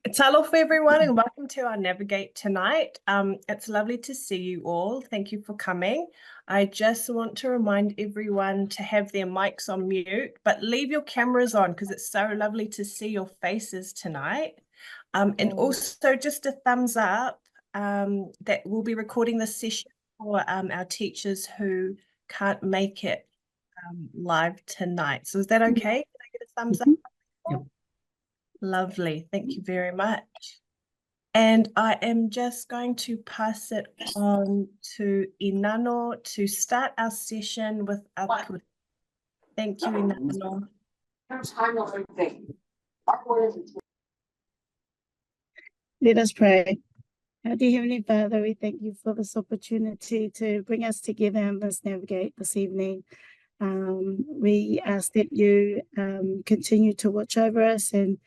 Talofa everyone, and welcome to our Navigate tonight. It's lovely to see you all. Thank you for coming. I just want to remind everyone to have their mics on mute, but leave your cameras on because it's so lovely to see your faces tonight. And also just a thumbs up that we'll be recording this session for our teachers who can't make it live tonight. So is that okay? Can I get a thumbs up? Yep. Lovely. Thank you very much. And I am just going to pass it on to Inano to start our session with our kura. Thank you, Inano. Let us pray. Our dear Heavenly Father, we thank you for this opportunity to bring us together in this Navigate this evening. We ask that you continue to watch over us and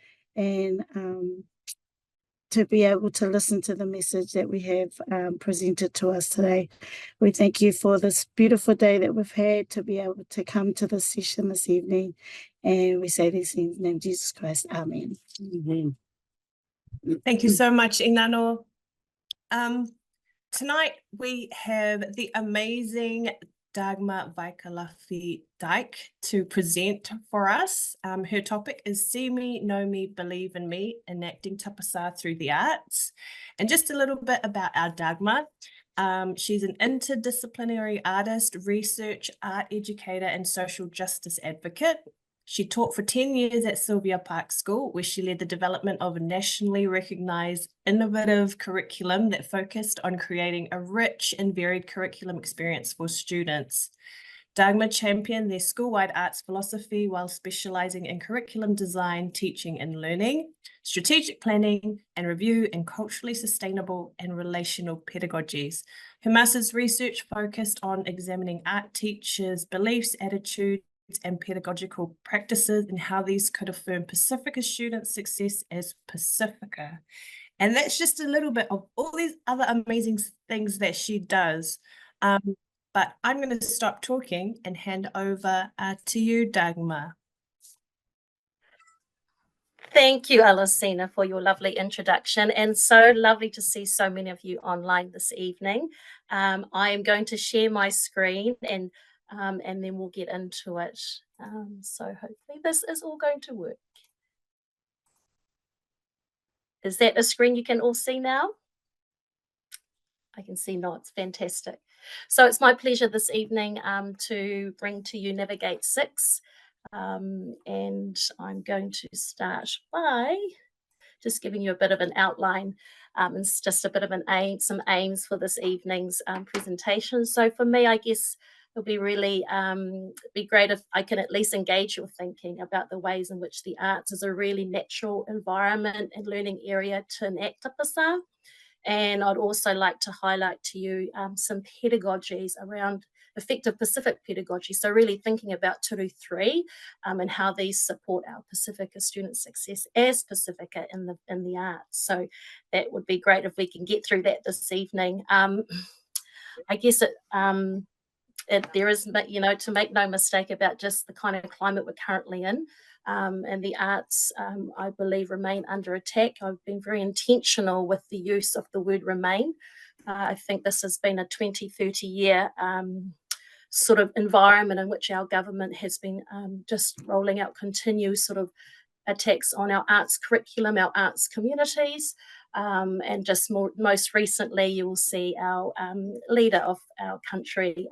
to be able to listen to the message that we have presented to us today. We thank you for this beautiful day that we've had to be able to come to this session this evening. And we say this in the name of Jesus Christ. Amen. Amen. Thank you so much, Inano. Tonight we have the amazing Dagmar Vaikalafi Dyke to present for us. Her topic is See Me, Know Me, Believe in Me, Enacting Tapasā through the Arts. And just a little bit about our Dagmar. She's an interdisciplinary artist, research, art educator, and social justice advocate. She taught for 10 years at Sylvia Park School, where she led the development of a nationally recognized innovative curriculum that focused on creating a rich and varied curriculum experience for students. Dagmar championed their school-wide arts philosophy while specializing in curriculum design, teaching and learning, strategic planning and review, and culturally sustainable and relational pedagogies. Her master's research focused on examining art teachers' beliefs, attitudes, and pedagogical practices and how these could affirm Pacifica students' success as Pacifica. And that's just a little bit of all these other amazing things that she does. But I'm going to stop talking and hand over to you, Dagmar. Thank you, Alicina, for your lovely introduction, and so lovely to see so many of you online this evening. I am going to share my screen and then we'll get into it. So hopefully this is all going to work. Is that a screen you can all see now? I can see now, it's fantastic. So it's my pleasure this evening to bring to you Navigate 6. And I'm going to start by just giving you a bit of an outline. It's just a bit of some aims for this evening's presentation. So for me, I guess it'll be really be great if I can at least engage your thinking about the ways in which the arts is a really natural environment and learning area to enact tapasā. And I'd also like to highlight to you some pedagogies around effective Pacific pedagogy. So really thinking about Turu 3 and how these support our Pacifica student success as Pacifica in the arts. So that would be great if we can get through that this evening. I guess there is, to make no mistake about just the kind of climate we're currently in, and the arts, I believe, remain under attack. I've been very intentional with the use of the word remain. I think this has been a 20, 30-year sort of environment in which our government has been just rolling out continuous sort of attacks on our arts curriculum, our arts communities, and just most recently you will see our leader of our country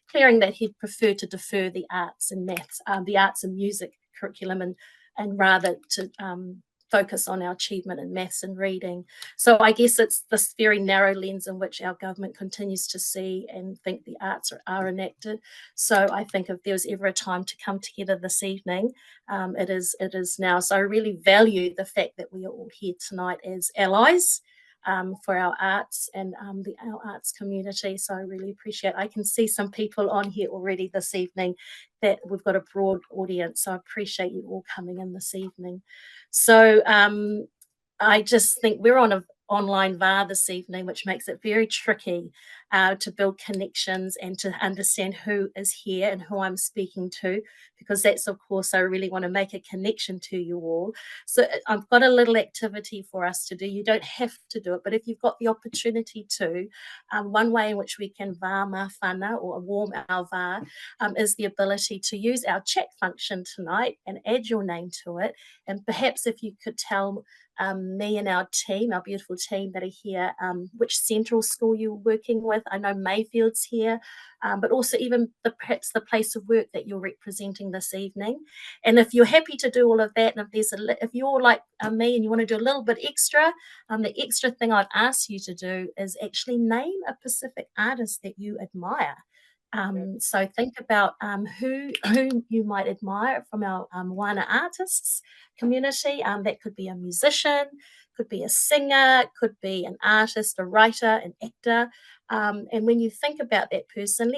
declaring that he'd prefer to defer the arts and maths, the arts and music curriculum, and rather to focus on our achievement in maths and reading. So I guess it's this very narrow lens in which our government continues to see and think the arts are enacted. So I think if there was ever a time to come together this evening, it is now. So I really value the fact that we are all here tonight as allies for our arts and our arts community. So I really appreciate. I can see some people on here already this evening that we've got a broad audience. So I appreciate you all coming in this evening. So I just think we're on online VAR this evening, which makes it very tricky to build connections and to understand who is here and who I'm speaking to, because that's, of course, I really want to make a connection to you all. So I've got a little activity for us to do. You don't have to do it, but if you've got the opportunity to, one way in which we can VAR mawhana or warm our VAR is the ability to use our chat function tonight and add your name to it. And perhaps if you could tell me and our team, our beautiful team that are here, which central school you're working with. I know Mayfield's here, but also even perhaps the place of work that you're representing this evening. And if you're happy to do all of that, and if you're like me and you want to do a little bit extra, the extra thing I'd ask you to do is actually name a specific artist that you admire. So think about who you might admire from our Wana artists community. That could be a musician, could be a singer, could be an artist, a writer, an actor. And when you think about that person,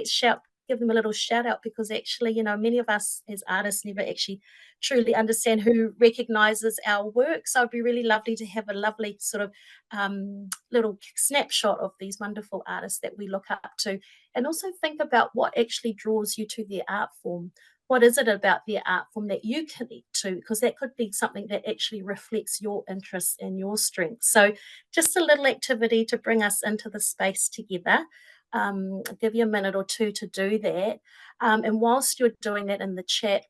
give them a little shout out, because actually, many of us as artists never actually truly understand who recognizes our work. So it'd be really lovely to have a lovely sort of little snapshot of these wonderful artists that we look up to, and also think about what actually draws you to their art form. What is it about their art form that you connect to? Because that could be something that actually reflects your interests and your strengths. So just a little activity to bring us into the space together. I'll give you a minute or two to do that. And whilst you're doing that in the chat,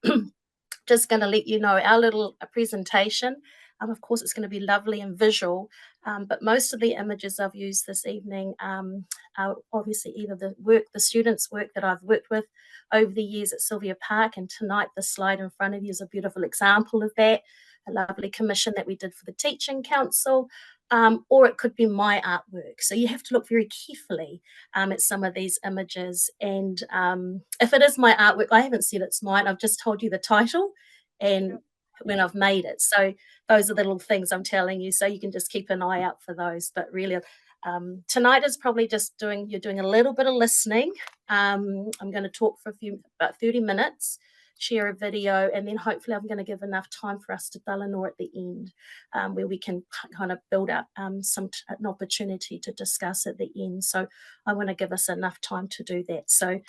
just going to let you know our little presentation. Of course, it's going to be lovely and visual, but most of the images I've used this evening are obviously either the students' work that I've worked with over the years at Sylvia Park, and tonight the slide in front of you is a beautiful example of that, a lovely commission that we did for the Teaching Council. Or it could be my artwork. So you have to look very carefully at some of these images. And if it is my artwork, I haven't said it's mine. I've just told you the title and when I've made it. So those are the little things I'm telling you. So you can just keep an eye out for those. But really, tonight is probably you're doing a little bit of listening. I'm going to talk for about 30 minutes. Share a video, and then hopefully I'm going to give enough time for us to Dalano at the end, where we can kind of build up an opportunity to discuss at the end. So I want to give us enough time to do that. So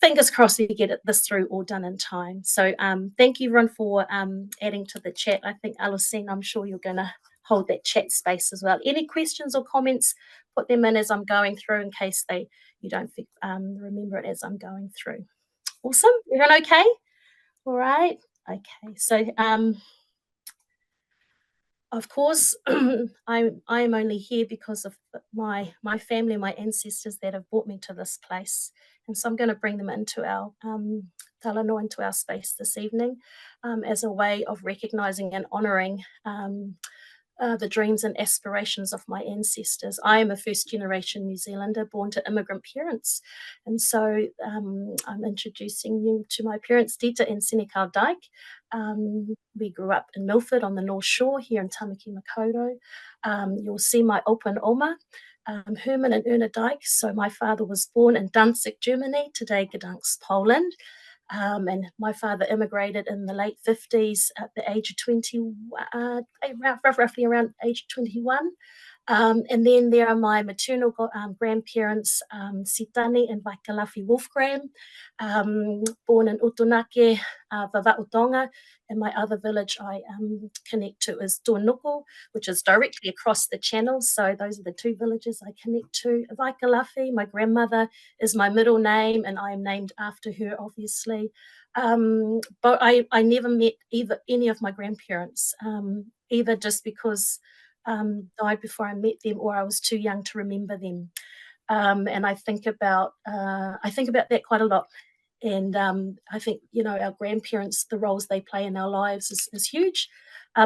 fingers crossed we get this through all done in time. So thank you everyone for adding to the chat. I think Alusine, I'm sure you're going to hold that chat space as well. Any questions or comments, put them in as I'm going through in case you don't remember it as I'm going through. Awesome. Everyone okay? All right. Okay. So, of course, I am only here because of my family, my ancestors that have brought me to this place, and so I'm going to bring them into our talanoa, into our space this evening, as a way of recognising and honouring the dreams and aspirations of my ancestors. I am a first-generation New Zealander born to immigrant parents, and so I'm introducing you to my parents, Dita and Senekal Dyke. We grew up in Milford on the North Shore here in Tamaki Makaurau. You'll see my opa and oma, Herman and Erna Dyke. So my father was born in Danzig, Germany, today Gdansk, Poland. And my father immigrated in the late 50s at the age of 21, roughly around age 21. And then there are my maternal grandparents, Sitani and Vaikalafi Wolfgram, born in Utunake, Vava'utonga, and my other village I connect to is Tuanuku, which is directly across the channel. So those are the two villages I connect to. Vaikalafi, my grandmother, is my middle name, and I am named after her, obviously. But I never met any of my grandparents, either just because died before I met them, or I was too young to remember them. And I think about that quite a lot. And I think, our grandparents, the roles they play in our lives is huge.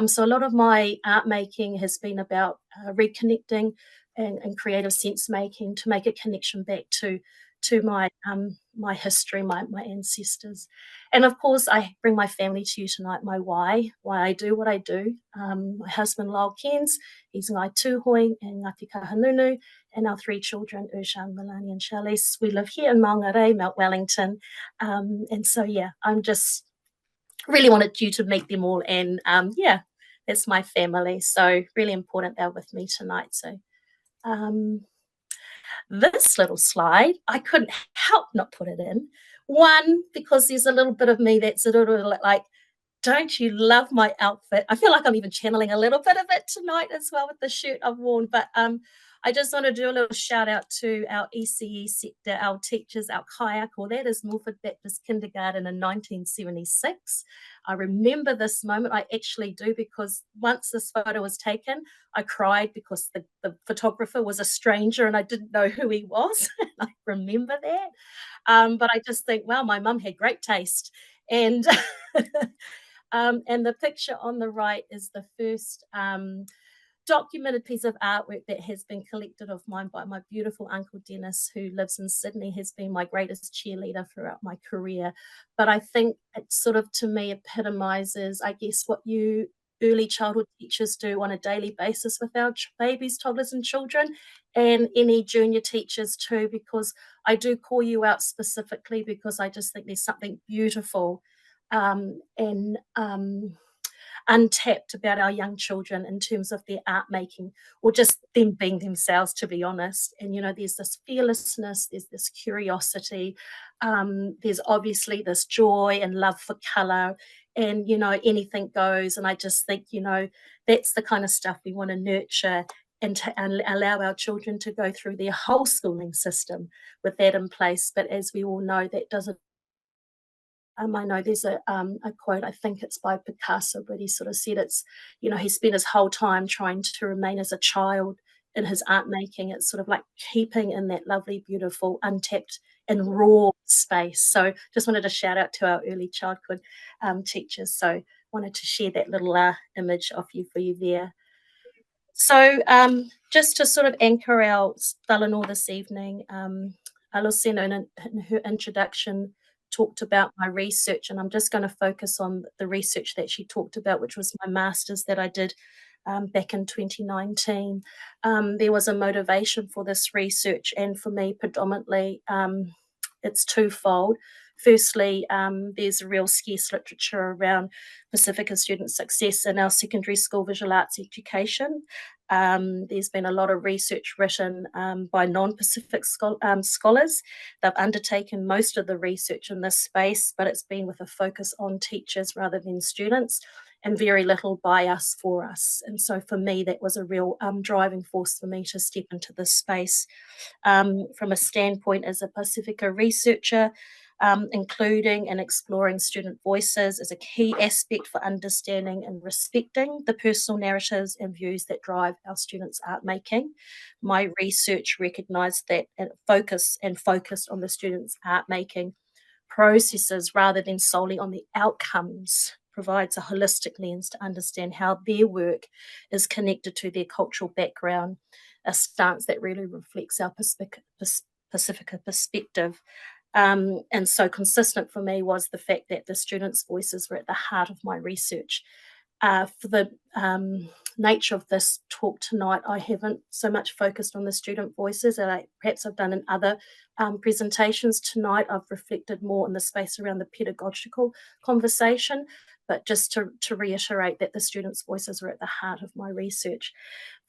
So a lot of my art making has been about reconnecting and creative sense making to make a connection back to my my history, my ancestors. And of course, I bring my family to you tonight, my why I do what I do. My husband, Lyle Cairns, he's Ngai Tūhoi and Ngāti Kahanunu, and our three children, Urshan, Milani, and Charlize. We live here in Maungarai, Mount Wellington. And so, I'm just really wanted you to meet them all and, that's my family. So really important they're with me tonight. So this little slide, I couldn't help not put it in. One, because there's a little bit of me that's a little like, don't you love my outfit? I feel like I'm even channeling a little bit of it tonight as well with the shirt I've worn. But I just want to do a little shout out to our ECE sector, our teachers, our kayako. That is Milford Baptist Kindergarten in 1976. I remember this moment. I actually do, because once this photo was taken, I cried because the photographer was a stranger and I didn't know who he was. I remember that. But I just think, wow, my mum had great taste. And and the picture on the right is the first documented piece of artwork that has been collected of mine by my beautiful uncle Dennis, who lives in Sydney, has been my greatest cheerleader throughout my career. But I think it sort of, to me, epitomizes, I guess, what you early childhood teachers do on a daily basis with our babies, toddlers and children, and any junior teachers too, because I do call you out specifically because I just think there's something beautiful and untapped about our young children in terms of their art making, or just them being themselves, to be honest. And, you know, there's this fearlessness, there's this curiosity, there's obviously this joy and love for color, and, you know, anything goes. And I just think, you know, that's the kind of stuff we want to nurture and allow our children to go through their whole schooling system with that in place. But as we all know, that doesn't I know there's a quote, I think it's by Picasso, but he sort of said it's, you know, he spent his whole time trying to remain as a child in his art making. It's sort of like keeping in that lovely, beautiful, untapped and raw space. So just wanted to shout out to our early childhood teachers. So wanted to share that little image of you for you there. So just to sort of anchor our whanau this evening, Alusena in her introduction talked about my research, and I'm just going to focus on the research that she talked about, which was my master's that I did back in 2019. There was a motivation for this research, and for me predominantly it's twofold. Firstly, there's a real scarce literature around Pacifica student success in our secondary school visual arts education. There's been a lot of research written by non-Pacific scholars. They've undertaken most of the research in this space, but it's been with a focus on teachers rather than students, and very little by us for us. And so for me, that was a real driving force for me to step into this space. From a standpoint as a Pacifica researcher, including and exploring student voices is a key aspect for understanding and respecting the personal narratives and views that drive our students' art making. My research recognised that focused on the students' art making processes rather than solely on the outcomes provides a holistic lens to understand how their work is connected to their cultural background, a stance that really reflects our Pacifica perspective. And so consistent for me was the fact that the students' voices were at the heart of my research. For the nature of this talk tonight, I haven't so much focused on the student voices, and perhaps I've done in other presentations tonight. I've reflected more in the space around the pedagogical conversation, but just to reiterate that the students' voices were at the heart of my research.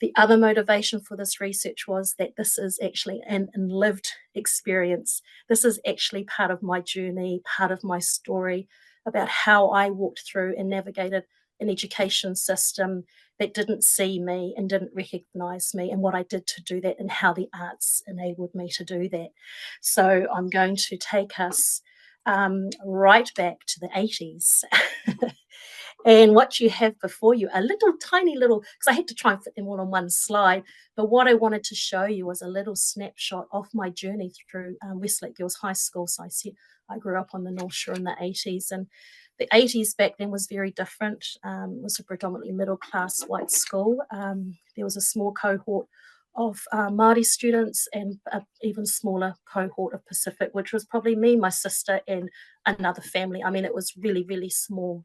The other motivation for this research was that this is actually an lived experience. This is actually part of my journey, part of my story about how I walked through and navigated an education system that didn't see me and didn't recognise me, and what I did to do that and how the arts enabled me to do that. So I'm going to take us right back to the 80s. And what you have before you, a tiny little, because I had to try and fit them all on one slide, but what I wanted to show you was a little snapshot of my journey through Westlake Girls High School. So I said I grew up on the North Shore in the 80s, and the 80s back then was very different. It was a predominantly middle-class white school. There was a small cohort of Māori students and an even smaller cohort of Pacific, which was probably me, my sister, and another family. I mean, it was really, really small.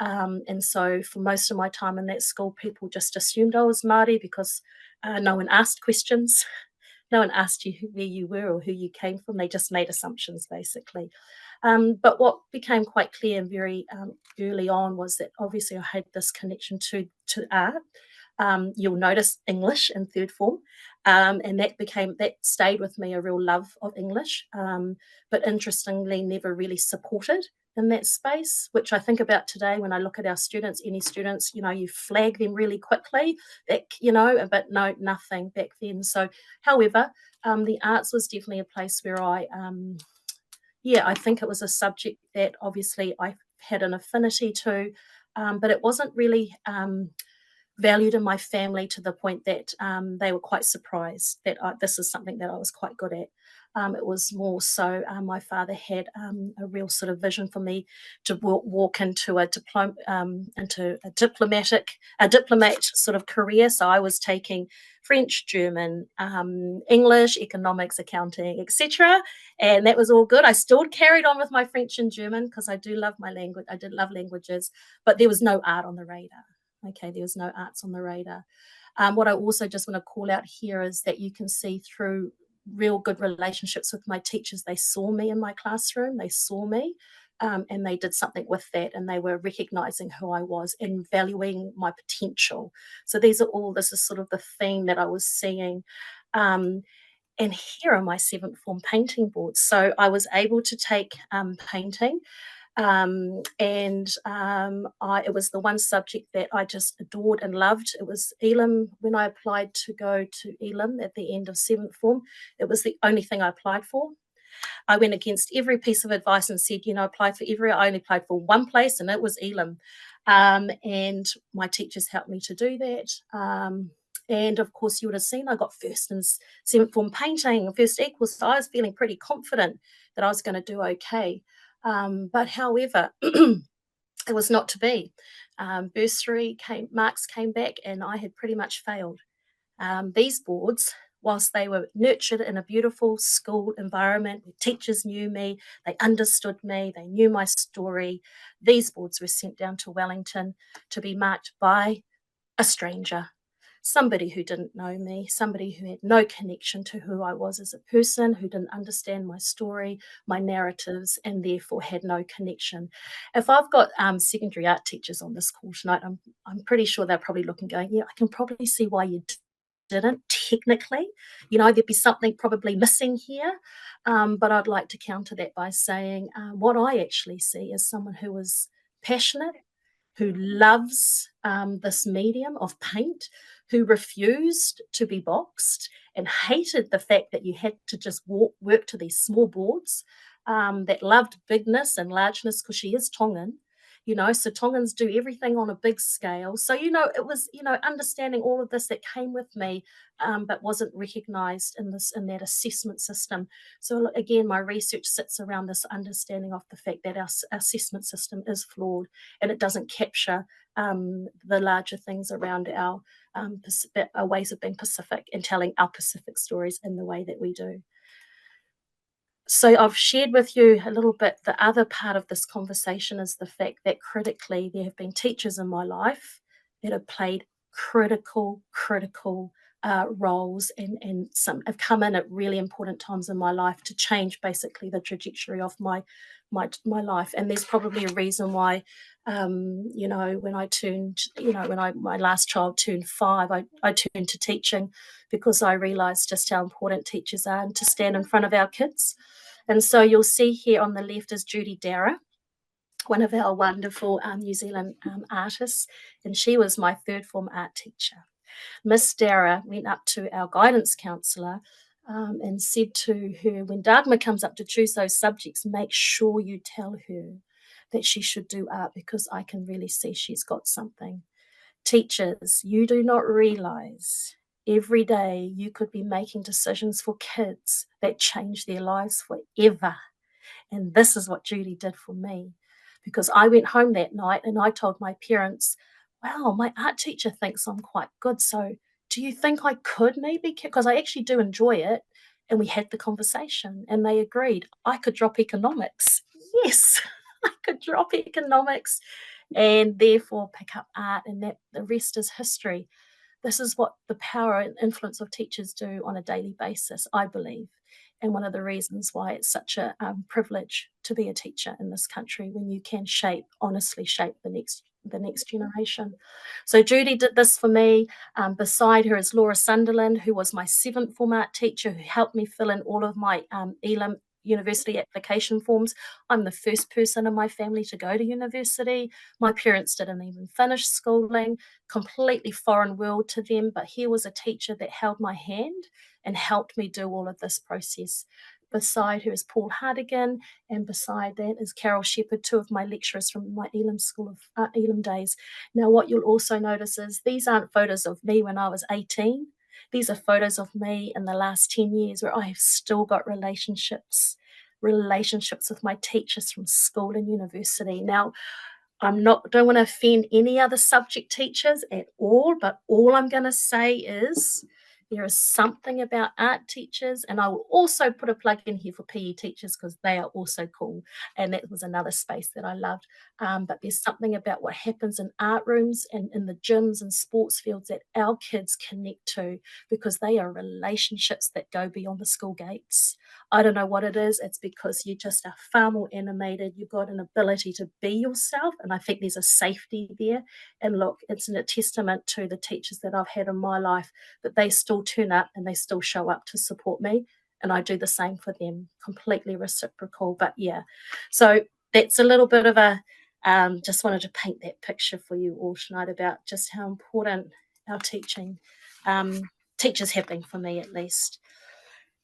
And so for most of my time in that school, people just assumed I was Māori because no one asked questions. No one asked you where you were or who you came from. They just made assumptions, basically. But what became quite clear very early on was that obviously I had this connection to art. You'll notice English in third form, and that stayed with me, a real love of English, but interestingly never really supported in that space, which I think about today when I look at our students. Any students, you flag them really quickly, but no, nothing back then. So however, the arts was definitely a place where I think it was a subject that obviously I had an affinity to, but it wasn't really valued in my family to the point that they were quite surprised that this is something that I was quite good at. It was more so my father had a real sort of vision for me to walk into a diplomat sort of career. So I was taking French, German, English, economics, accounting, etc. And that was all good. I still carried on with my French and German because I do love my language. I did love languages, but there was no art on the radar. Okay, there was no arts on the radar. What I also just want to call out here is that you can see through real good relationships with my teachers, they saw me in my classroom, they saw me, and they did something with that, and they were recognizing who I was and valuing my potential. So this is sort of the theme that I was seeing. And here are my 7th form painting boards. So I was able to take painting, it was the one subject that I just adored and loved. It was Elam. When I applied to go to Elam at the end of 7th form, it was the only thing I applied for. I went against every piece of advice and said, apply for every. I only applied for one place, and it was Elam. And my teachers helped me to do that. And of course, you would have seen I got first in 7th form painting, first equals. So I was feeling pretty confident that I was going to do okay. But however, it was not to be. Bursary marks came back, and I had pretty much failed. These boards, whilst they were nurtured in a beautiful school environment, where teachers knew me, they understood me, they knew my story, these boards were sent down to Wellington to be marked by a stranger. Somebody who didn't know me, somebody who had no connection to who I was as a person, who didn't understand my story, my narratives, and therefore had no connection. If I've got secondary art teachers on this call tonight, I'm pretty sure they're probably looking, going, yeah, I can probably see why you didn't technically. There'd be something probably missing here. But I'd like to counter that by saying what I actually see is someone who is passionate, who loves this medium of paint, who refused to be boxed and hated the fact that you had to just work to these small boards, that loved bigness and largeness because she is Tongan. So Tongans do everything on a big scale. So, it was, understanding all of this that came with me, but wasn't recognized in that assessment system. So again, my research sits around this understanding of the fact that our assessment system is flawed, and it doesn't capture the larger things around our ways of being Pacific and telling our Pacific stories in the way that we do. So I've shared with you a little bit. The other part of this conversation is the fact that critically, there have been teachers in my life that have played critical roles, and some have come in at really important times in my life to change basically the trajectory of my life. And there's probably a reason why, when I turned, my last child turned 5, I turned to teaching, because I realized just how important teachers are and to stand in front of our kids. And so you'll see here on the left is Judy Dara, one of our wonderful New Zealand artists, and she was my 3rd form art teacher. Miss Dara went up to our guidance counsellor and said to her, when Dagmar comes up to choose those subjects, make sure you tell her that she should do art, because I can really see she's got something. Teachers, you do not realise every day you could be making decisions for kids that change their lives forever. And this is what Judy did for me, because I went home that night and I told my parents, wow, my art teacher thinks I'm quite good. So do you think I could maybe, because I actually do enjoy it. And we had the conversation and they agreed I could drop economics. Yes, I could drop economics and therefore pick up art, and that the rest is history. This is what the power and influence of teachers do on a daily basis, I believe. and one of the reasons why it's such a privilege to be a teacher in this country, when you can honestly shape the next generation. So Judy did this for me. Beside her is Laura Sunderland, who was my 7th form art teacher, who helped me fill in all of my Elam university application forms. I'm the first person in my family to go to university. My parents didn't even finish schooling, completely foreign world to them, but here was a teacher that held my hand and helped me do all of this process. Beside her is Paul Hardigan, and beside that is Carol Shepherd, 2 of my lecturers from my Elam School of Elam days. Now, what you'll also notice is these aren't photos of me when I was 18. These are photos of me in the last 10 years where I have still got relationships with my teachers from school and university. Now, don't want to offend any other subject teachers at all, but all I'm going to say is there is something about art teachers, and I will also put a plug in here for PE teachers because they are also cool, and that was another space that I loved. But there's something about what happens in art rooms and in the gyms and sports fields that our kids connect to, because they are relationships that go beyond the school gates. I don't know what it is. It's because you just are far more animated. You've got an ability to be yourself, and I think there's a safety there. And look, it's a testament to the teachers that I've had in my life that they still turn up and they still show up to support me, and I do the same for them. Completely reciprocal. But yeah, so that's a little bit of a just wanted to paint that picture for you all tonight about just how important our teachers have been for me, at least.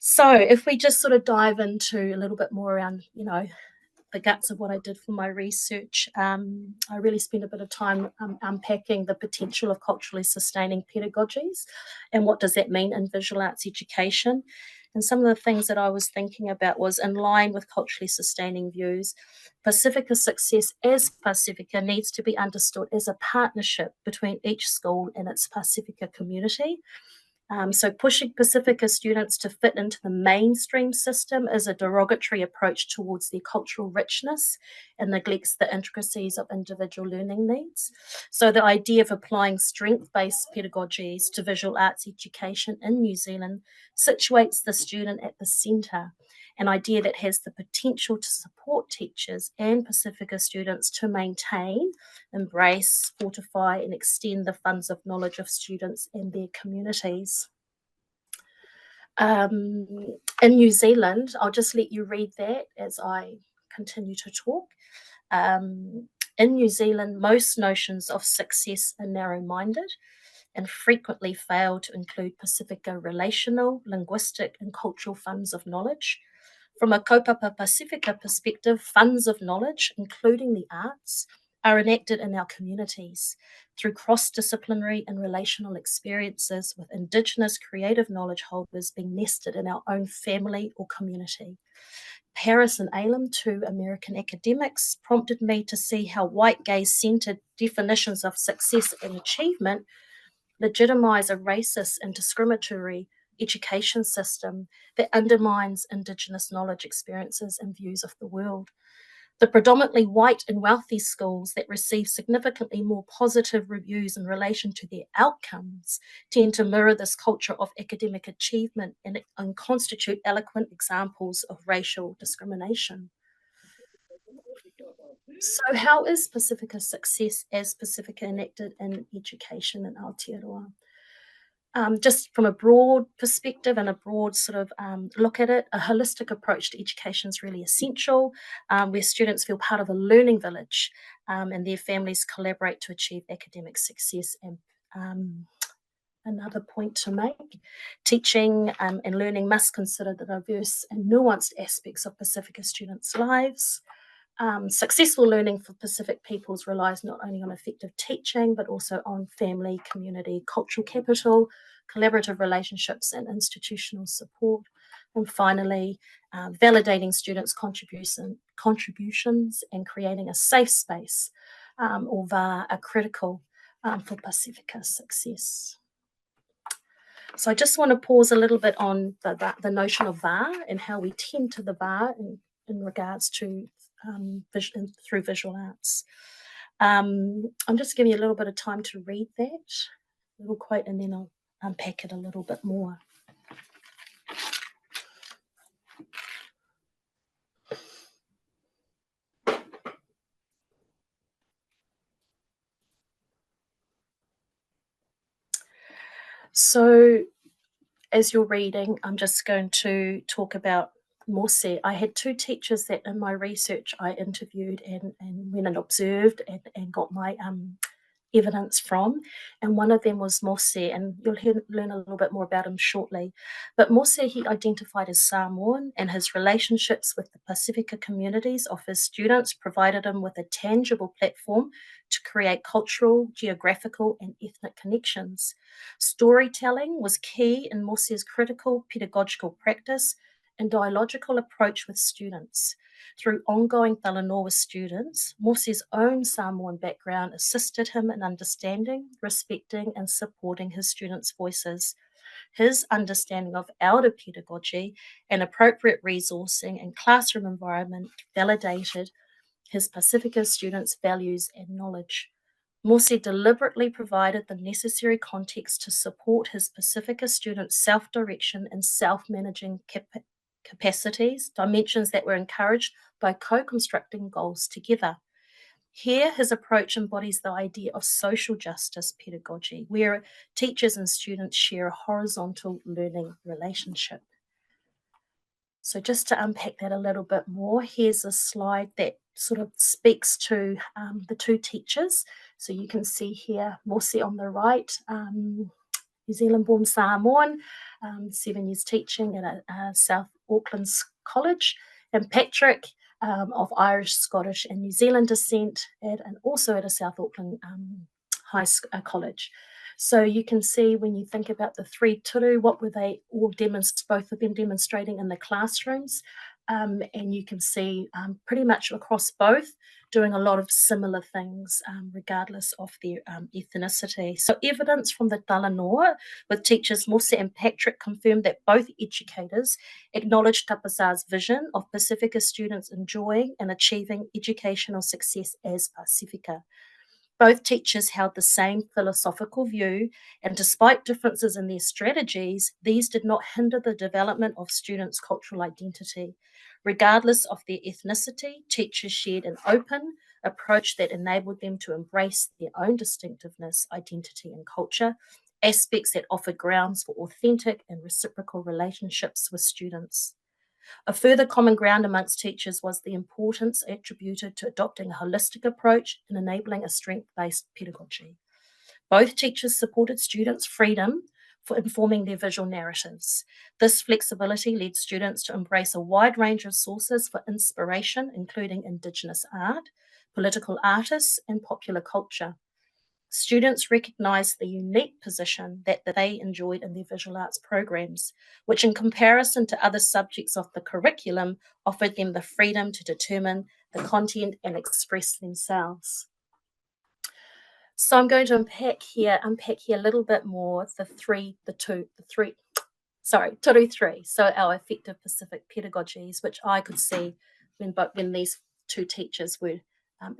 So if we just sort of dive into a little bit more around, the guts of what I did for my research, I really spent a bit of time unpacking the potential of culturally sustaining pedagogies and what does that mean in visual arts education. And some of the things that I was thinking about was, in line with culturally sustaining views, Pacifica's success as Pacifica needs to be understood as a partnership between each school and its Pacifica community. So pushing Pacifica students to fit into the mainstream system is a derogatory approach towards their cultural richness and neglects the intricacies of individual learning needs. So the idea of applying strength-based pedagogies to visual arts education in New Zealand situates the student at the centre, an idea that has the potential to support teachers and Pacifica students to maintain, embrace, fortify, and extend the funds of knowledge of students and their communities. In New Zealand, I'll just let you read that as I continue to talk. In New Zealand, most notions of success are narrow-minded and frequently fail to include Pacifica relational, linguistic, and cultural funds of knowledge. From a kaupapa Pacifica perspective, funds of knowledge, including the arts, are enacted in our communities through cross-disciplinary and relational experiences, with Indigenous creative knowledge holders being nested in our own family or community. Harris and Elam, 2 American academics, prompted me to see how white gaze-centered definitions of success and achievement legitimize a racist and discriminatory education system that undermines Indigenous knowledge, experiences, and views of the world. The predominantly white and wealthy schools that receive significantly more positive reviews in relation to their outcomes tend to mirror this culture of academic achievement and constitute eloquent examples of racial discrimination. So how is Pacifica's success as Pacifica enacted in education in Aotearoa? Just from a broad perspective and a broad sort of look at it, a holistic approach to education is really essential, where students feel part of a learning village and their families collaborate to achieve academic success. And another point to make, teaching and learning must consider the diverse and nuanced aspects of Pacifica students' lives. Successful learning for Pacific peoples relies not only on effective teaching, but also on family, community, cultural capital, collaborative relationships, and institutional support. And finally, validating students' contributions and creating a safe space, or VAR, are critical for Pacifica's success. So I just want to pause a little bit on the notion of VAR and how we tend to the VAR in regards to through visual arts. I'm just giving you a little bit of time to read that little quote, and then I'll unpack it a little bit more. So as you're reading, I'm just going to talk about Morse. I had two teachers that in my research I interviewed and went and observed and got my evidence from, and one of them was Morse, and you'll learn a little bit more about him shortly. But Morse, he identified as Samoan, and his relationships with the Pacifica communities of his students provided him with a tangible platform to create cultural, geographical, and ethnic connections. Storytelling was key in Morse's critical pedagogical practice and dialogical approach with students. Through ongoing talanoa with students, Morse's own Samoan background assisted him in understanding, respecting, and supporting his students' voices. His understanding of elder pedagogy and appropriate resourcing and classroom environment validated his Pacifica students' values and knowledge. Morse deliberately provided the necessary context to support his Pacifica students' self-direction and self-managing capacities, dimensions that were encouraged by co-constructing goals together. Here, his approach embodies the idea of social justice pedagogy, where teachers and students share a horizontal learning relationship. So just to unpack that a little bit more, here's a slide that sort of speaks to the two teachers. So you can see here, Morse on the right, New Zealand-born Samoan, 7 years teaching at a South Auckland college, and Patrick of Irish, Scottish, and New Zealand descent, and also at a South Auckland college. So you can see when you think about the three turu, what were they all both of them demonstrating in the classrooms, and you can see pretty much across both doing a lot of similar things regardless of their ethnicity. So evidence from the talanoa with teachers Morse and Patrick confirmed that both educators acknowledged Tapasā's vision of Pacifica students enjoying and achieving educational success as Pacifica. Both teachers held the same philosophical view, and despite differences in their strategies, these did not hinder the development of students' cultural identity. Regardless of their ethnicity, teachers shared an open approach that enabled them to embrace their own distinctiveness, identity, and culture, aspects that offered grounds for authentic and reciprocal relationships with students. A further common ground amongst teachers was the importance attributed to adopting a holistic approach and enabling a strength-based pedagogy. Both teachers supported students' freedom for informing their visual narratives. This flexibility led students to embrace a wide range of sources for inspiration, including Indigenous art, political artists, and popular culture. Students recognised the unique position that they enjoyed in their visual arts programs, which in comparison to other subjects of the curriculum offered them the freedom to determine the content and express themselves. So I'm going to unpack here a little bit more turu three. So our effective Pacific pedagogies, which I could see when these two teachers were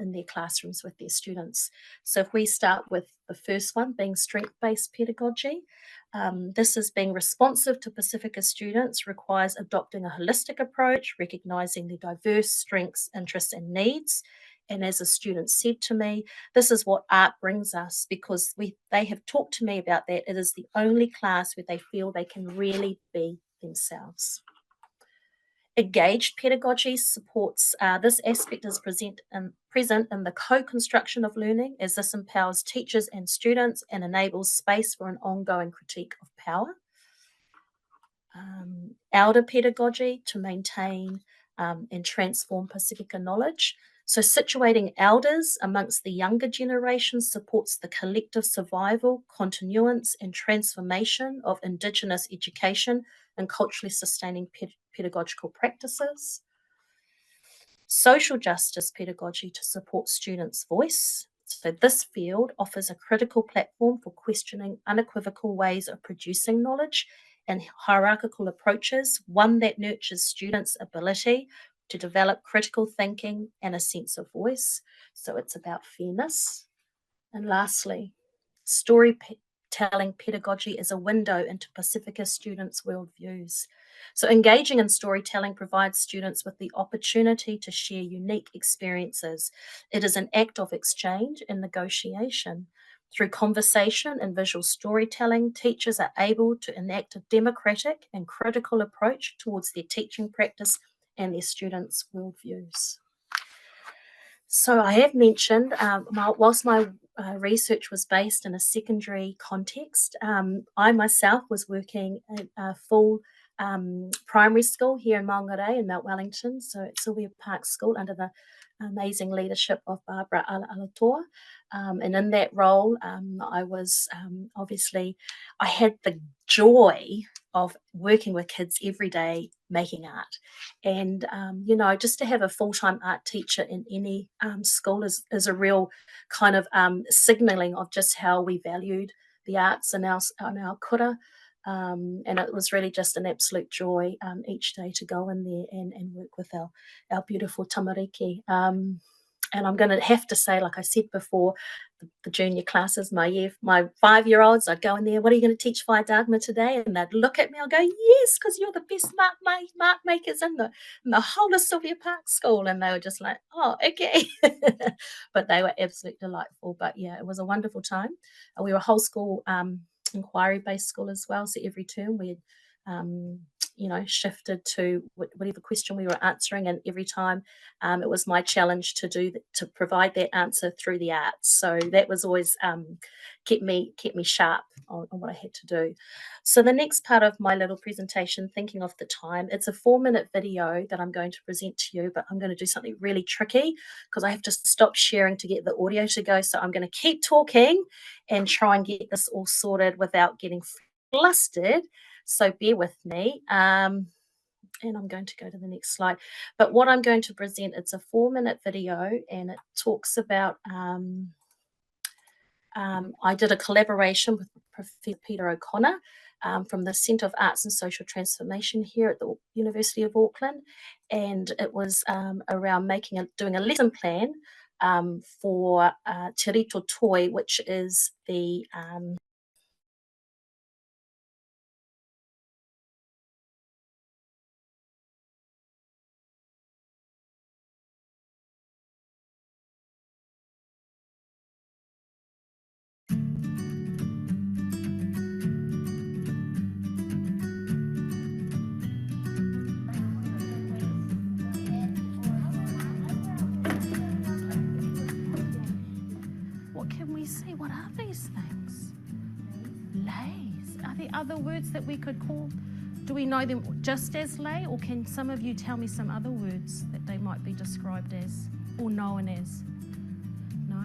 in their classrooms with their students. So if we start with the first one being strength-based pedagogy, this is being responsive to Pacifica students requires adopting a holistic approach, recognizing their diverse strengths, interests, and needs. And as a student said to me, this is what art brings us, because they have talked to me about that. It is the only class where they feel they can really be themselves. Engaged pedagogy supports this aspect is present in the co-construction of learning, as this empowers teachers and students and enables space for an ongoing critique of power. Elder pedagogy to maintain and transform Pacifica knowledge. So situating elders amongst the younger generation supports the collective survival, continuance, and transformation of Indigenous education and culturally sustaining pedagogical practices. Social justice pedagogy to support students' voice. So this field offers a critical platform for questioning unequivocal ways of producing knowledge and hierarchical approaches, one that nurtures students' ability to develop critical thinking and a sense of voice. So it's about fairness. And lastly, storytelling pedagogy is a window into Pacifica students' worldviews. So engaging in storytelling provides students with the opportunity to share unique experiences. It is an act of exchange and negotiation. Through conversation and visual storytelling, teachers are able to enact a democratic and critical approach towards their teaching practice and their students' worldviews. So I have mentioned, whilst my research was based in a secondary context, I myself was working at a full primary school here in Maungarai in Mount Wellington, so at Sylvia Park School under the amazing leadership of Barbara Alatoa. And in that role, I was obviously, I had the joy of working with kids every day making art. And, you know, just to have a full-time art teacher in any school is a real kind of signalling of just how we valued the arts in our kura. And it was really just an absolute joy each day to go in there and work with our beautiful tamariki. And I'm going to have to say, like I said before, the junior classes, my 5-year-olds, I'd go in there, what are you going to teach Whai Dagmar today? And they'd look at me, I'll go, yes, because you're the best mark makers in the whole of Sylvia Park School. And they were just like, oh, okay. But they were absolutely delightful. But yeah, it was a wonderful time. We were a whole school inquiry-based school as well. So every term we had you know, shifted to whatever question we were answering, and every time it was my challenge to provide that answer through the arts. So that was always kept me sharp on what I had to do. So the next part of my little presentation, thinking of the time, it's a 4-minute video that I'm going to present to you, but I'm going to do something really tricky because I have to stop sharing to get the audio to go. So I'm going to keep talking and try and get this all sorted without getting flustered. So bear with me. And I'm going to go to the next slide. But what I'm going to present, it's a 4-minute video, and it talks about, I did a collaboration with Professor Peter O'Connor from the Centre of Arts and Social Transformation here at the University of Auckland. And it was around doing a lesson plan for Te Rito Toi, which is the see, what are these things? Lays. Are there other words that we could call? Do we know them just as lay, or can some of you tell me some other words that they might be described as or known as? No?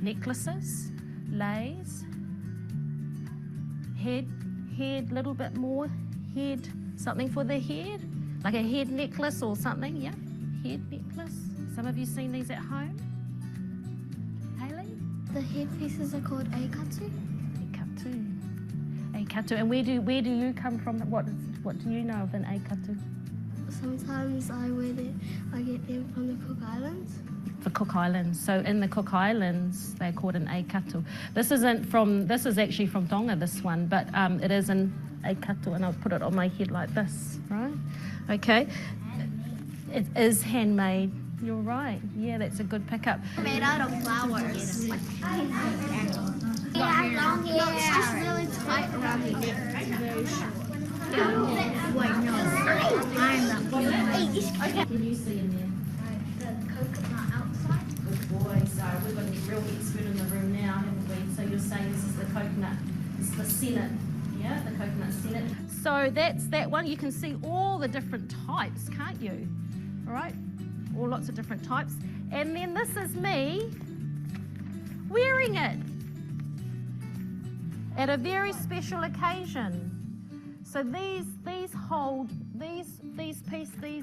Necklaces, lays, head, little bit more, head, something for the head, like a head necklace or something, yeah? Head necklace. Some of you seen these at home? The headpieces are called aikatu. Aikatu. And where do you come from? What do you know of an aikatu? Sometimes I get them from the Cook Islands. The Cook Islands. So in the Cook Islands, they're called an aikatu. This is actually from Tonga, this one, but it is an aikatu, and I'll put it on my head like this, right? Okay. It is handmade. You're right. Yeah, that's a good pickup. Made out of flowers. Yeah, long hair. No, it's just really tight around the neck. Very short. Wait, no. I'm not beautiful. Okay. Can you see in there? The coconut outside. Good boy. So we've got a real expert in the room now, haven't we? So you're saying this is the coconut. This is the Senate. Yeah, the coconut Senate. So that's that one. You can see all the different types, can't you? All right. All lots of different types. And then this is me wearing it at a very special occasion. So these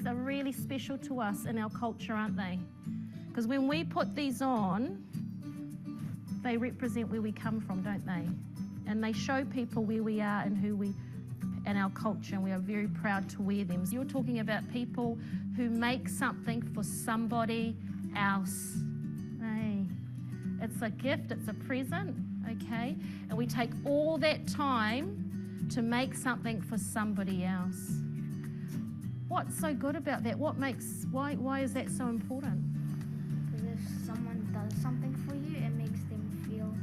are really special to us in our culture, aren't they? Because when we put these on, they represent where we come from, don't they? And they show people where we are and who we and our culture, and we are very proud to wear them. So you're talking about people who make something for somebody else. Hey, it's a gift, it's a present, okay? And we take all that time to make something for somebody else. What's so good about that? Why is that so important? Because if someone does something for you, it makes them feel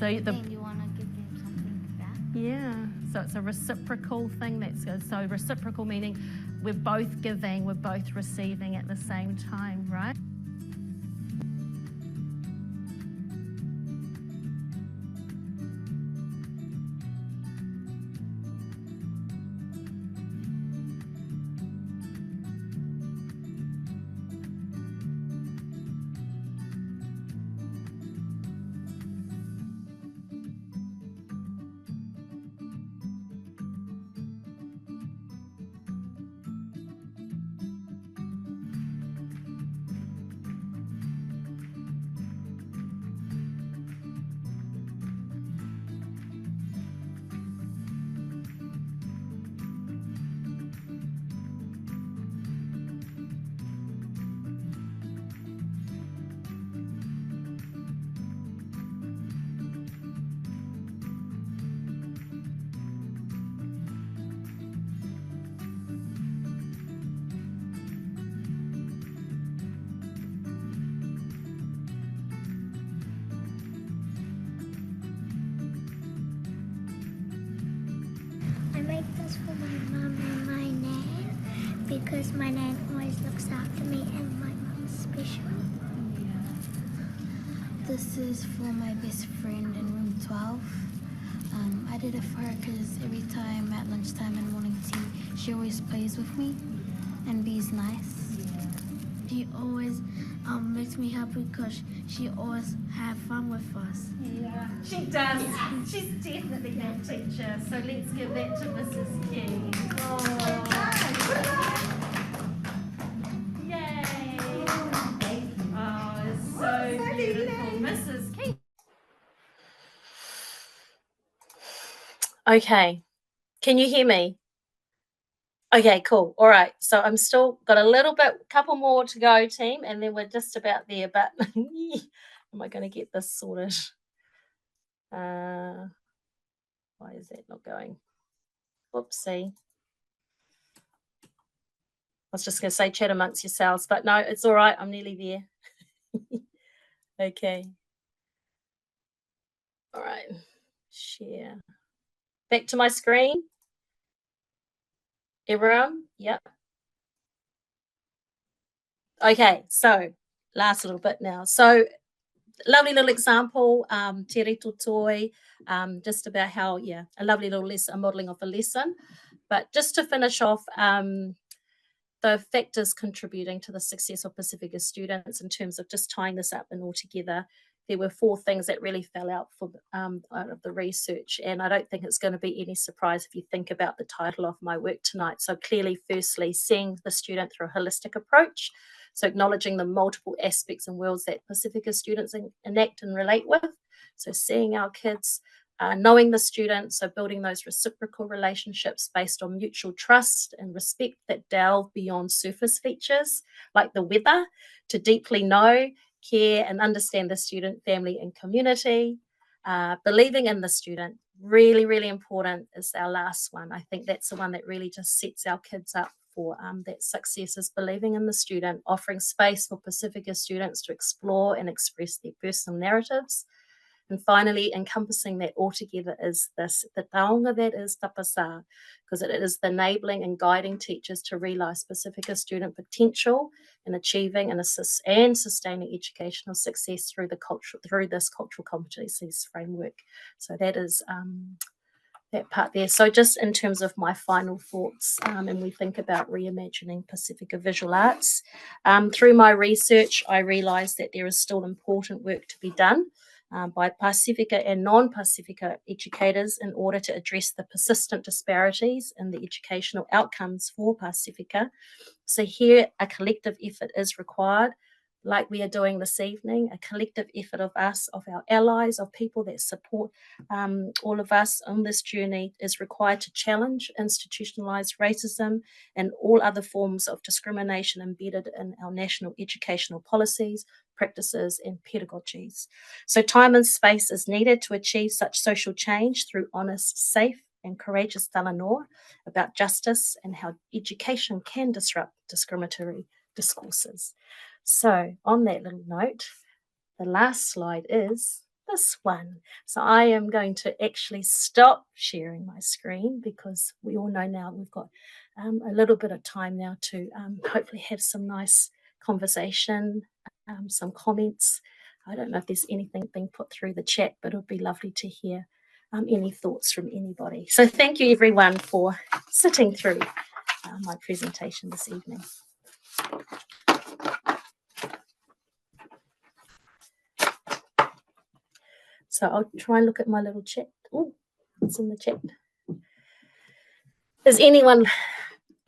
So Then you want to give them something back. yeah, so it's a reciprocal thing. That's good. So reciprocal meaning we're both giving, we're both receiving at the same time, right? I make this for my mum and my nan because my nan always looks after me and my mum's special. This is for my best friend in room 12. I did it for her because every time at lunchtime and morning tea, she always plays with me and be's nice. She always makes me happy because she always have fun with us. Yeah, she does. She's definitely that teacher. So let's give that to Mrs. King. Yay! Oh, it's so beautiful, Mrs. King. Okay, can you hear me? Okay, cool. All right, so I'm still got a couple more to go, team, and then we're just about there, but am I going to get this sorted? Why is that not going? Whoopsie. I was just going to say chat amongst yourselves, but no, it's all right. I'm nearly there. Okay. All right. Share. Back to my screen. Everyone? Yep. Okay, so last little bit now. So lovely little example, te rito toi, just about how, yeah, a lovely little lesson, a modelling of a lesson. But just to finish off, the factors contributing to the success of Pacifica students in terms of just tying this up and all together, there were 4 things that really fell out out of the research. And I don't think it's going to be any surprise if you think about the title of my work tonight. So clearly, firstly, seeing the student through a holistic approach. So acknowledging the multiple aspects and worlds that Pacifica students enact and relate with. So seeing our kids, knowing the student, so building those reciprocal relationships based on mutual trust and respect that delve beyond surface features like the weather, to deeply know, care and understand the student, family and community. Believing in the student, really, really important, is our last one. I think that's the one that really just sets our kids up for that success, is believing in the student, offering space for Pacifica students to explore and express their personal narratives. And finally, encompassing that all together is this, the taonga that is tapasā, because it is the enabling and guiding teachers to realise Pacifica student potential in achieving and sustaining educational success through this cultural competencies framework. So that is that part there. So just in terms of my final thoughts, and we think about reimagining Pacifica visual arts, through my research, I realised that there is still important work to be done by Pacifica and non-Pacifica educators in order to address the persistent disparities in the educational outcomes for Pacifica. So here a collective effort is required, like we are doing this evening, a collective effort of us, of our allies, of people that support all of us on this journey is required to challenge institutionalised racism and all other forms of discrimination embedded in our national educational policies, practices and pedagogies. So time and space is needed to achieve such social change through honest, safe and courageous talanoa about justice and how education can disrupt discriminatory discourses. So on that little note, the last slide is this one. So I am going to actually stop sharing my screen because we all know now we've got a little bit of time now to hopefully have some nice conversation, some comments. I don't know if there's anything being put through the chat, but it would be lovely to hear any thoughts from anybody. So thank you everyone for sitting through my presentation this evening. So I'll try and look at my little chat. Oh, what's in the chat? Is anyone,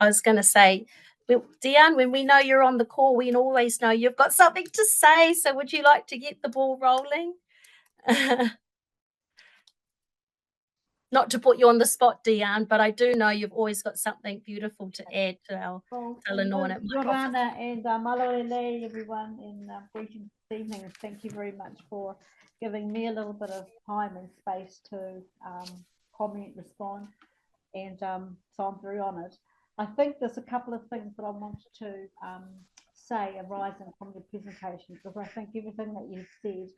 I was going to say, Deanne, when we know you're on the call, we always know you've got something to say. So would you like to get the ball rolling? Not to put you on the spot, Deanne, but I do know you've always got something beautiful to add to our Talanoa. Yorana and Malolele, everyone, in greetings this evening. And thank you very much for giving me a little bit of time and space to comment, respond, and so I'm very honoured. I think there's a couple of things that I wanted to say arising from the presentation, because I think everything that you've said,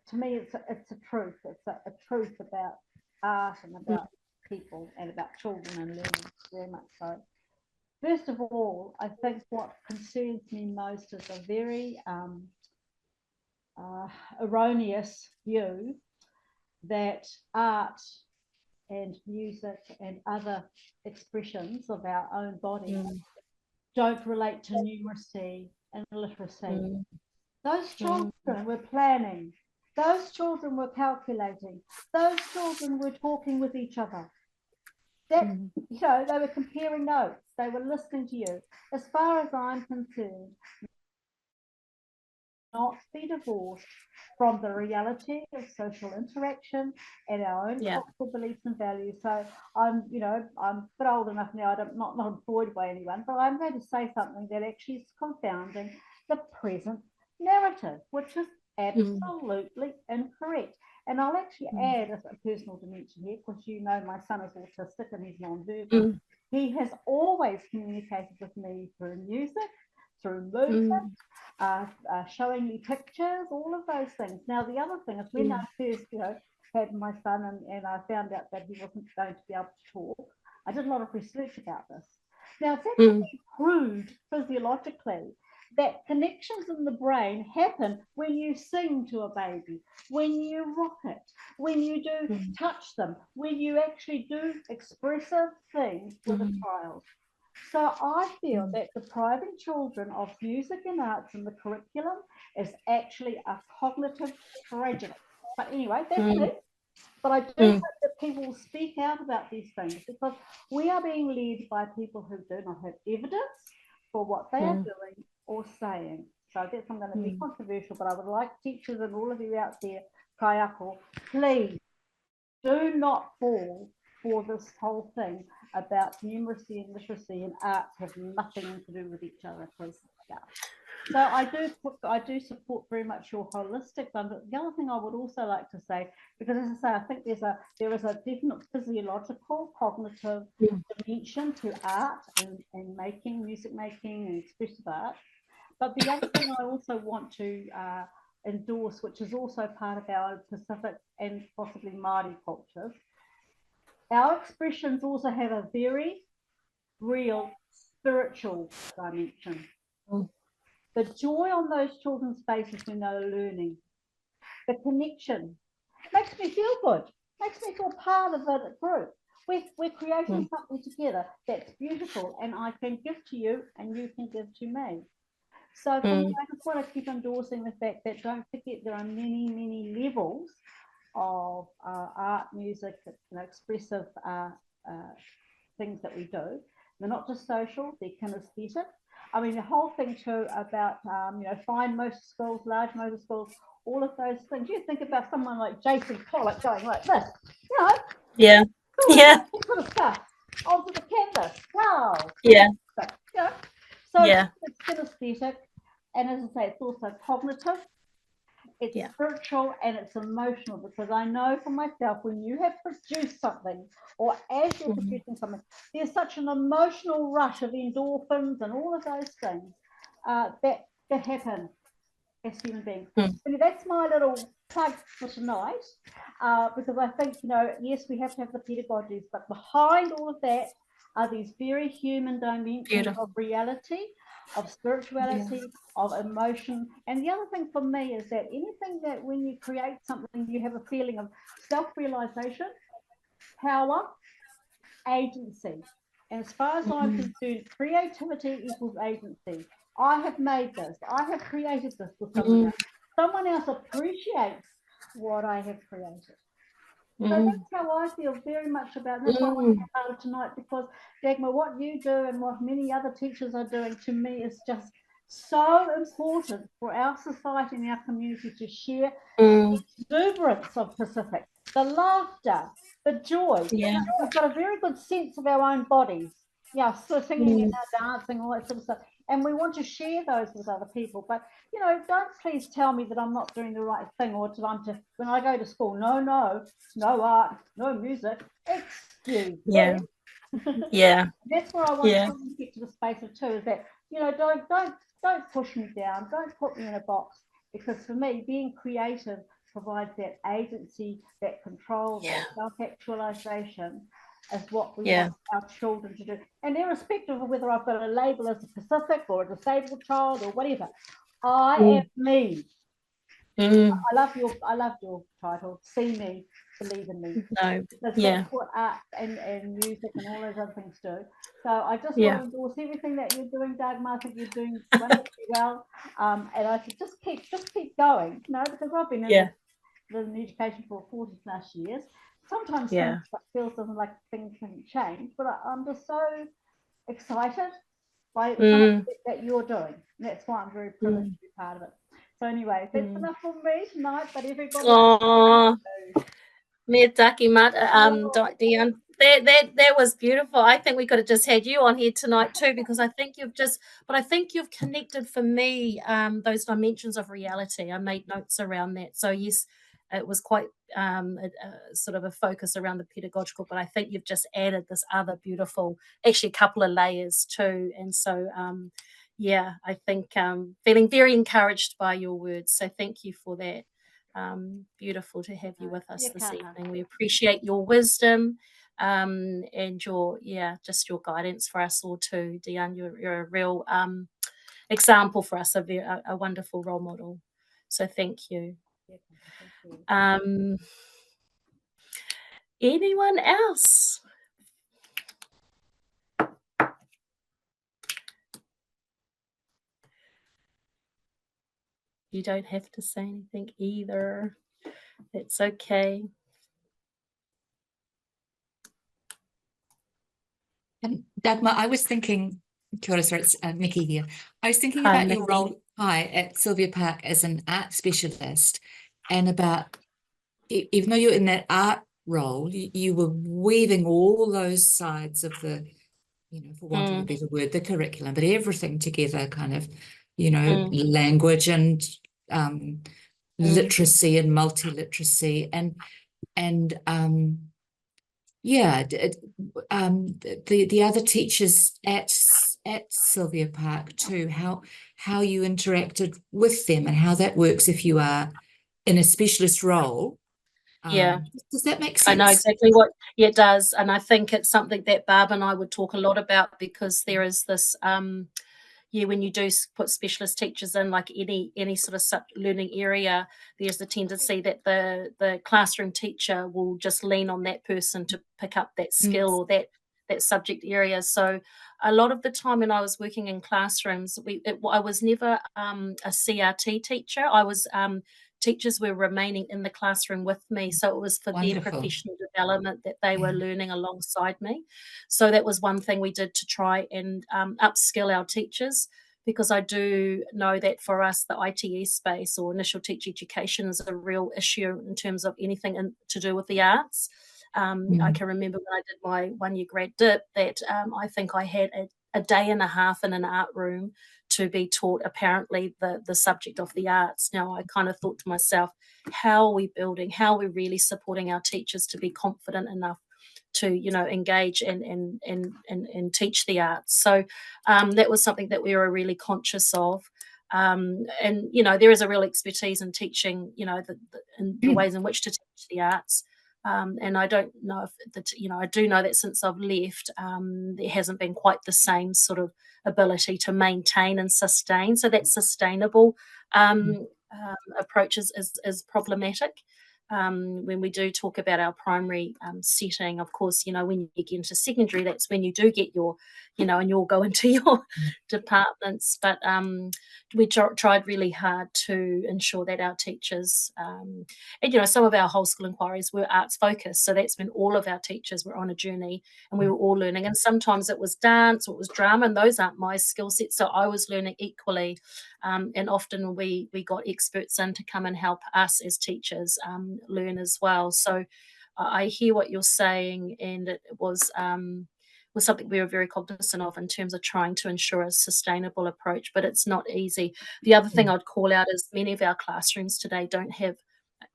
to me, it's a truth. It's a truth about art and about people and about children and learning, very much so. First of all, I think what concerns me most is a very erroneous view that art and music and other expressions of our own body don't relate to numeracy and literacy. Those children were planning. Those children were calculating. Those children were talking with each other. That, you know, they were comparing notes. They were listening to you. As far as I'm concerned, not be divorced from the reality of social interaction and our own cultural beliefs and values. So I'm a bit old enough now, I'm not employed by anyone, but I'm going to say something that actually is confounding the present narrative, which is absolutely incorrect. And I'll actually add a personal dimension here, because you know my son is autistic and he's non-verbal. He has always communicated with me through music, through movement, showing me pictures, all of those things. Now, the other thing is when I first, had my son and I found out that he wasn't going to be able to talk, I did a lot of research about this. Now, it's actually proved physiologically that connections in the brain happen when you sing to a baby, when you rock it, when you do touch them, when you actually do expressive things with a child. So I feel that depriving children of music and arts in the curriculum is actually a cognitive tragedy. But anyway, that's it. But I do hope that people will speak out about these things, because we are being led by people who do not have evidence for what they are doing or saying. So that's, I'm going to be controversial, but I would like teachers and all of you out there, kaiako, please do not fall for this whole thing about numeracy and literacy and arts have nothing to do with each other, because so I do support very much your holistic one. But the other thing I would also like to say, because as I say, I think there is a definite physiological, cognitive dimension to art and making, music making and expressive art. But the other thing I also want to endorse, which is also part of our Pacific and possibly Māori cultures, our expressions also have a very real spiritual dimension. The joy on those children's faces when they're learning, the connection, makes me feel good, makes me feel part of a group. We're creating something together that's beautiful, and I can give to you and you can give to me. So for me, I just want to keep endorsing the fact that don't forget there are many, many levels of art, music, expressive things that we do. They're not just social, they're kinesthetic. I mean, the whole thing too about, fine motor skills, large motor skills, all of those things. You think about someone like Jason Pollock going like this, sort of stuff onto the canvas. Wow. So it's kinesthetic, and as I say, it's also cognitive. It's spiritual and it's emotional, because I know for myself, when you have produced something, or as you're producing something, there's such an emotional rush of endorphins and all of those things that happen as human beings. Mm. So that's my little plug for tonight, because I think, you know, yes, we have to have the pedagogies, but behind all of that are these very human dimensions of reality, of spirituality, of emotion. And the other thing for me is that anything that when you create something, you have a feeling of self-realization, power, agency. And as far as I'm concerned, creativity equals agency. I have made this. I have created this for someone else. Someone else appreciates what I have created. So that's how I feel very much about it. That's why I want to be part of tonight, because Dagmar, what you do and what many other teachers are doing, to me, is just so important for our society and our community to share the exuberance of Pacific, the laughter, the joy. Yeah. We've got a very good sense of our own bodies. Yeah, so singing and dancing, all that sort of stuff. And we want to share those with other people. But, you know, don't please tell me that I'm not doing the right thing, or when I go to school, no art, no music. Excuse me. Yeah. That's where I want to get to the space of too, is that, you know, don't push me down, don't put me in a box, because for me, being creative provides that agency, that control, that self-actualization is what we want our children to do. And irrespective of whether I've got a label as a Pacific or a disabled child or whatever, I am me. I love your title, See Me, Believe in Me. No. That's what art and music and all those other things do. So I just want to endorse everything that you're doing, Dagmar. I think you're doing wonderfully well. And I said, just keep going, you know, because I've been in education for 40 plus years. Sometimes things feels doesn't like things can change, but I'm just so excited by something that you're doing. And that's why I'm very privileged to be part of it. So anyway, that's enough for me tonight, but everybody. Me Dagmar, Dion, that was beautiful. I think we could have just had you on here tonight too, because I think you've connected for me those dimensions of reality. I made notes around that. So yes, it was quite sort of a focus around the pedagogical, but I think you've just added this other beautiful, actually a couple of layers too. And so I think feeling very encouraged by your words. So thank you for that. Beautiful to have you with us this evening. We appreciate your wisdom and your just your guidance for us all too, Dion. You're a real example for us, a wonderful role model. So thank you. Anyone else? You don't have to say anything either. It's okay. Dagmar, I was thinking, kia ora, sorry, it's Nikki here. I was thinking about your role at Sylvia Park as an art specialist, and about, even though you're in that art role, you were weaving all those sides of the, you know, for want of a better word, the curriculum, but everything together, kind of, you know, language and literacy and multiliteracy and the other teachers at Sylvia Park too, how you interacted with them and how that works if you are in a specialist role. Does that make sense? I know exactly what it does, and I think it's something that Barb and I would talk a lot about, because there is this when you do put specialist teachers in, like any sort of learning area, there's the tendency that the classroom teacher will just lean on that person to pick up that skill or that subject area. So a lot of the time when I was working in classrooms, I was never a CRT teacher. I was teachers were remaining in the classroom with me, so it was for their professional development that they were learning alongside me. So that was one thing we did to try and upskill our teachers, because I do know that for us, the ITE space, or initial teacher education, is a real issue in terms of anything to do with the arts. I can remember when I did my one-year grad dip that I think I had a day and a half in an art room to be taught apparently the subject of the arts. Now, I kind of thought to myself, how are we building, how are we really supporting our teachers to be confident enough to, you know, engage and teach the arts? So that was something that we were really conscious of. And there is a real expertise in teaching, in the ways in which to teach the arts. And I don't know if I do know that since I've left, there hasn't been quite the same sort of ability to maintain and sustain. So that sustainable approach is problematic. When we do talk about our primary setting, of course, when you get into secondary, that's when you do get your, and you'll go into your departments. But we tried really hard to ensure that our teachers, and some of our whole school inquiries were arts focused. So that's when all of our teachers were on a journey and we were all learning. And sometimes it was dance or it was drama, and those aren't my skill sets. So I was learning equally. And often we got experts in to come and help us as teachers learn as well. So I hear what you're saying, and it was something we were very cognizant of in terms of trying to ensure a sustainable approach, but it's not easy. The other thing I'd call out is many of our classrooms today don't have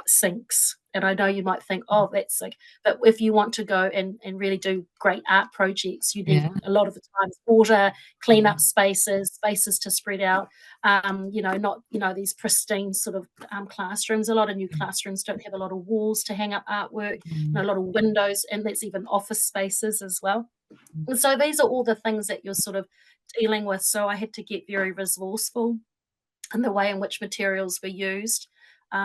sinks. And I know you might think, oh, that's like, but if you want to go and really do great art projects, you need a lot of the times water, clean up spaces to spread out, not, these pristine sort of classrooms. A lot of new classrooms don't have a lot of walls to hang up artwork, a lot of windows, and that's even office spaces as well. And so these are all the things that you're sort of dealing with. So I had to get very resourceful in the way in which materials were used.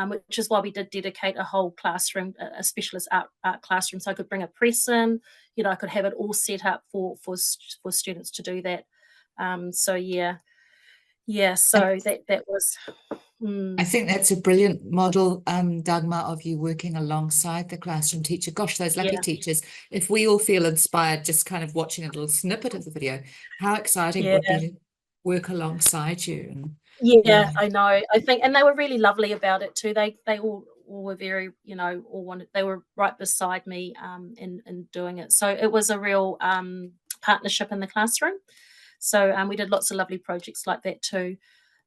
Which is why we did dedicate a whole classroom, a specialist art classroom, so I could bring a press in, I could have it all set up for students to do that. So that was. I think that's a brilliant model, Dagmar, of you working alongside the classroom teacher. Gosh, those lucky teachers. If we all feel inspired just kind of watching a little snippet of the video, how exciting it would be to work alongside you. And, I know. I think, and they were really lovely about it too. They all were very, they were right beside me in doing it. So it was a real partnership in the classroom. So we did lots of lovely projects like that too.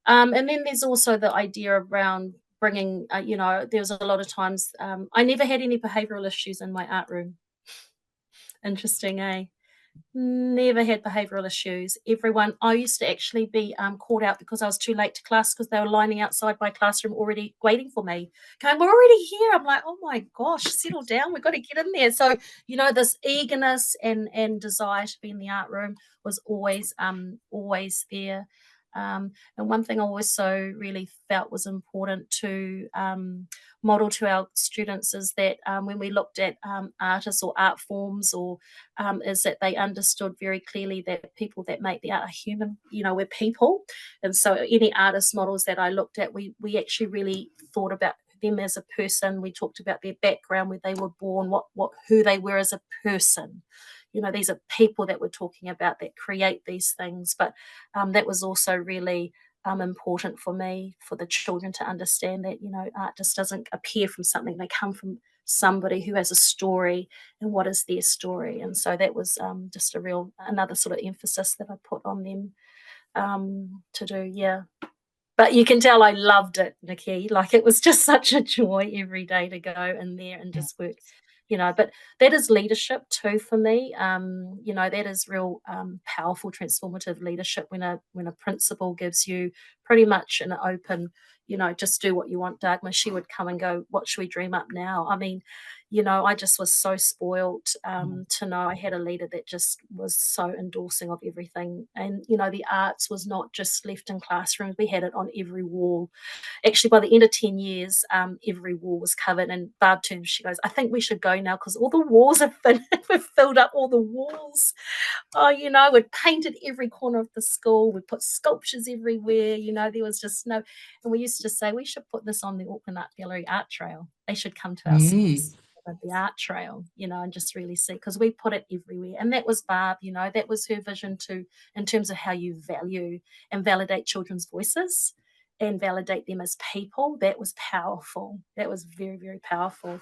And then there's also the idea around bringing, there was a lot of times, I never had any behavioural issues in my art room. Interesting, eh? Never had behavioural issues. I used to actually be called out because I was too late to class because they were lining outside my classroom already waiting for me, going, we're already here. I'm like, oh my gosh, settle down, we've got to get in there. So, this eagerness and desire to be in the art room was always there. And one thing I also really felt was important to model to our students is that when we looked at artists or art forms, or is that they understood very clearly that people that make the art are human, we're people. And so any artist models that I looked at, we actually really thought about them as a person. We talked about their background, where they were born, who they were as a person. These are people that we're talking about that create these things. But that was also really important for me, for the children to understand that, art just doesn't appear from something. They come from somebody who has a story, and what is their story. And so that was just another sort of emphasis that I put on them to do, But you can tell I loved it, Nikki. Like, it was just such a joy every day to go in there and just work. But that is leadership too for me. That is real powerful, transformative leadership when a principal gives you pretty much an open, just do what you want, Dagmar. She would come and go, what should we dream up now? I mean, I just was so spoiled to know I had a leader that just was so endorsing of everything. And, the arts was not just left in classrooms. We had it on every wall. Actually, by the end of 10 years, every wall was covered. And Barb turned, she goes, I think we should go now because all the walls are we've filled up all the walls. Oh, we'd painted every corner of the school. We put sculptures everywhere. There was just no. And we used to say, we should put this on the Auckland Art Gallery art trail. They should come to our schools. The art trail, and just really see, because we put it everywhere. And that was Barb, that was her vision too, in terms of how you value and validate children's voices and validate them as people. That was powerful. That was very, very powerful.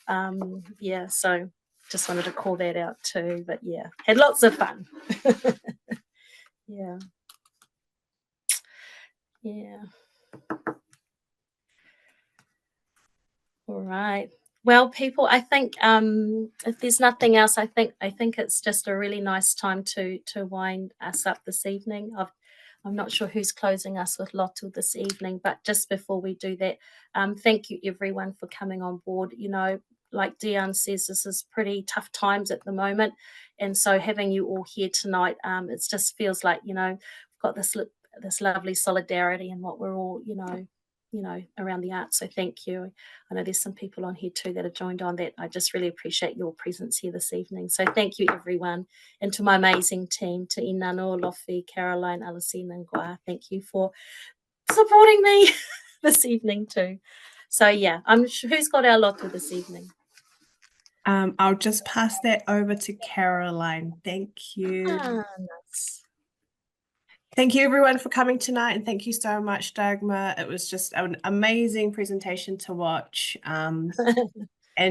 So just wanted to call that out too. But had lots of fun. Yeah. All right. Well, people, I think if there's nothing else, I think it's just a really nice time to wind us up this evening. I'm not sure who's closing us with Lotu this evening, but just before we do that, thank you everyone for coming on board. You know, like Dion says, this is pretty tough times at the moment. And so having you all here tonight, it just feels like, you know, we've got this lovely solidarity and what we're all, you know, around the arts. So thank you. I know there's some people on here too that have joined on that. I just really appreciate your presence here this evening. So thank you everyone. And to my amazing team, to Inano, Lofi, Caroline, Alicina and Gua, thank you for supporting me this evening too. So yeah, I'm sure, who's got our Lotu this evening? I'll just pass that over to Caroline. Thank you. Nice. Thank you everyone for coming tonight, and thank you so much, Dagmar. It was just an amazing presentation to watch, and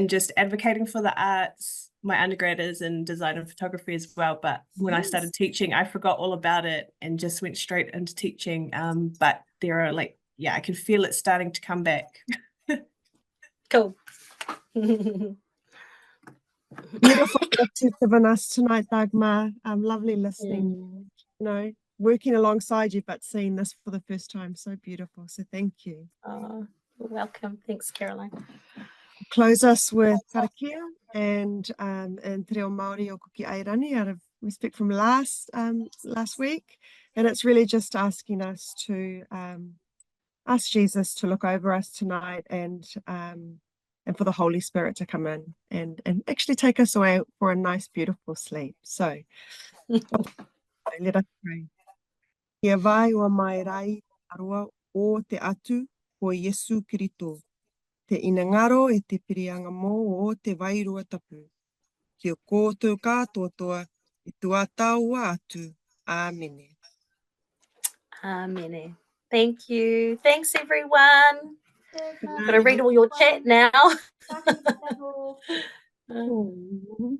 just advocating for the arts. My undergrad is in design and photography as well, but when I started teaching, I forgot all about it and just went straight into teaching. But there are I can feel it starting to come back. Cool. Beautiful to given us tonight, Dagmar. Lovely listening, you know, working alongside you, but seeing this for the first time. So beautiful. So thank you. Oh, you're welcome. Thanks, Caroline. Close us with karakia and Te Reo Māori o Kuki Airani out of respect from last week. And it's really just asking us to ask Jesus to look over us tonight and for the Holy Spirit to come in and actually take us away for a nice, beautiful sleep. So let us pray. Kia vai o mai rai arua o te atu o Yesu Kirito. Te inangaro e te pirianga mō o te wairua tapu. Kia kōtou kātotoa e tuataua atu. Āmene. Amen. Thank you. Thanks, everyone. Cheers, Got to read all your chat now. Thank you. Oh.